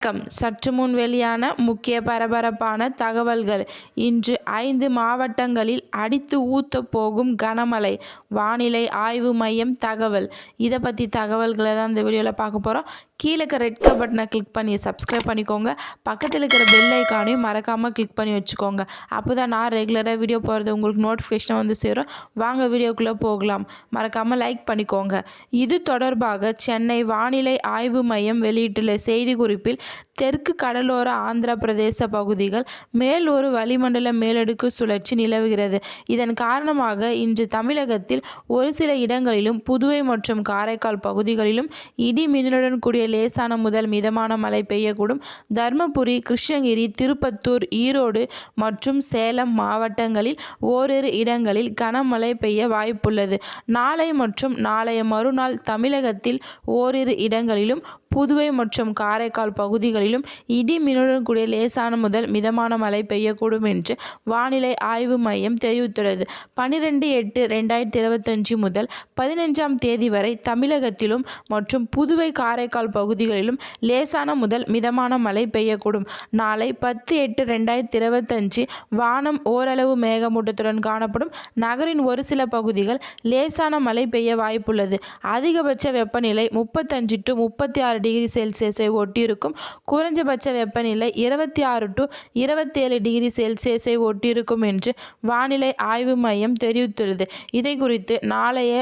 சற்று முன் வெளியான முக்கிய பரபரப்பான தகவல்கள். இன்று 5 மாவட்டங்களில் அடித்து ஊத்த போகும் கனமழை. வானிலை ஆய்வு மையம் தகவல். இதை பற்றி தகவல்களை தான் இந்த வீடியோவில் பார்க்க போகிறோம். கீழே இருக்க ரெட் கலர் பட்டனை கிளிக் பண்ணி சப்ஸ்கிரைப் பண்ணிக்கோங்க. பக்கத்தில் இருக்கிற பெல் ஐக்கானையும் மறக்காமல் கிளிக் பண்ணி வச்சுக்கோங்க. அப்போ தான் நான் ரெகுலராக வீடியோ போகிறது உங்களுக்கு நோட்டிஃபிகேஷன் வந்து சேரும். வாங்க வீடியோக்குள்ளே போகலாம். மறக்காமல் லைக் பண்ணிக்கோங்க. இது தொடர்பாக சென்னை வானிலை ஆய்வு மையம் வெளியிட்டுள்ள செய்திக்குறிப்பில் தெற்கு கடலோர ஆந்திர பிரதேச பகுதிகள் மேல் ஒரு வளிமண்டல மேலடுக்கு சுழற்சி நிலவுகிறது. இதன் காரணமாக இன்று தமிழகத்தில் ஒரு சில இடங்களிலும் புதுவை மற்றும் காரைக்கால் பகுதிகளிலும் இடி மின்னலுடன் கூடிய லேசான முதல் மிதமான மழை பெய்யக்கூடும். தர்மபுரி, கிருஷ்ணகிரி, திருப்பத்தூர், ஈரோடு மற்றும் சேலம் மாவட்டங்களில் ஓரிரு இடங்களில் கனமழை பெய்ய வாய்ப்புள்ளது. நாளை மற்றும் நாளைய மறுநாள் தமிழகத்தில் ஓரிரு இடங்களிலும் புதுவை மற்றும் காரைக்கால் பகுதிகளிலும் இடி மின்னலுடன் கூடிய லேசான முதல் மிதமான மழை பெய்யக்கூடும் என்று வானிலை ஆய்வு மையம் தெரிவித்துள்ளது. 12/8/2025 முதல் 15ஆம் தேதி வரை தமிழகத்திலும் மற்றும் புதுவை காரைக்கால் பகுதிகளிலும் லேசான முதல் மிதமான மழை பெய்யக்கூடும். நாளை 10/8/2025 வானம் ஓரளவு மேகமூட்டத்துடன் காணப்படும். நகரின் ஒரு சில பகுதிகள் லேசான மழை பெய்ய வாய்ப்புள்ளது. அதிகபட்ச வெப்பநிலை 35 to 36 டிகிரி செல்சியஸை ஒட்டியிருக்கும். குறைஞ்சபட்ச வெப்பநிலை 26 to 27 டிகிரி செல்சியஸை ஒட்டியிருக்கும் என்று வானிலை ஆய்வு மையம் தெரிவித்துள்ளது. இதை குறித்து நாளைய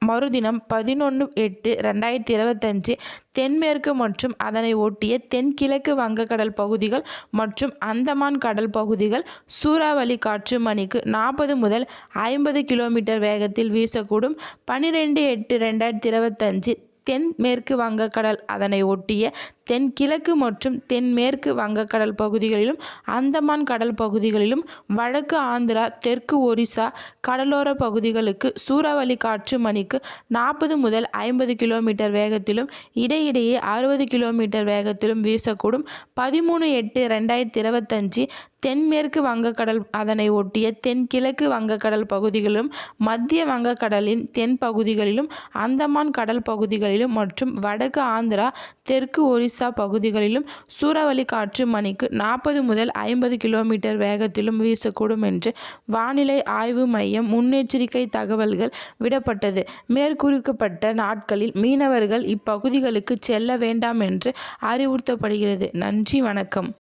மறுதினம் 11/8/2025 தென்மேற்கு மற்றும் அதனை ஒட்டிய தென்கிழக்கு வங்கக்கடல் பகுதிகள் மற்றும் அந்தமான் கடல் பகுதிகள் சூறாவளி காற்று மணிக்கு 40 முதல் 50 கிலோமீட்டர் வேகத்தில் வீசக்கூடும். 12/8/2025 தென்மேற்கு வங்கக்கடல் அதனை ஒட்டிய தென்கிழக்கு மற்றும் தென்மேற்கு வங்கக்கடல் பகுதிகளிலும் அந்தமான் கடல் பகுதிகளிலும் வடக்கு ஆந்திரா, தெற்கு ஒரிசா கடலோர பகுதிகளுக்கு சூறாவளி காற்று மணிக்கு 40 முதல் 50 கிலோமீட்டர் வேகத்திலும் இடையிடையே 60 கிலோமீட்டர் வேகத்திலும் வீசக்கூடும். 13/8/2025 தென்மேற்கு வங்கக்கடல் அதனை ஒட்டிய தென்கிழக்கு வங்கக்கடல் பகுதிகளிலும் மத்திய வங்கக்கடலின் தென் பகுதிகளிலும் அந்தமான் கடல் பகுதிகளிலும் மற்றும் வடக்கு ஆந்திரா, தெற்கு ஒரிசா பகுதிகளிலும் சூறாவளி காற்று மணிக்கு 40 முதல் 50 கிலோமீட்டர் வேகத்திலும் வீசக்கூடும் என்று வானிலை ஆய்வு மையம் முன்னெச்சரிக்கை தகவல்கள் விடப்பட்டது. மேற்குறிக்கப்பட்ட நாட்களில் மீனவர்கள் இப்பகுதிகளுக்கு செல்ல வேண்டாம் என்று அறிவுறுத்தப்படுகிறது. நன்றி, வணக்கம்.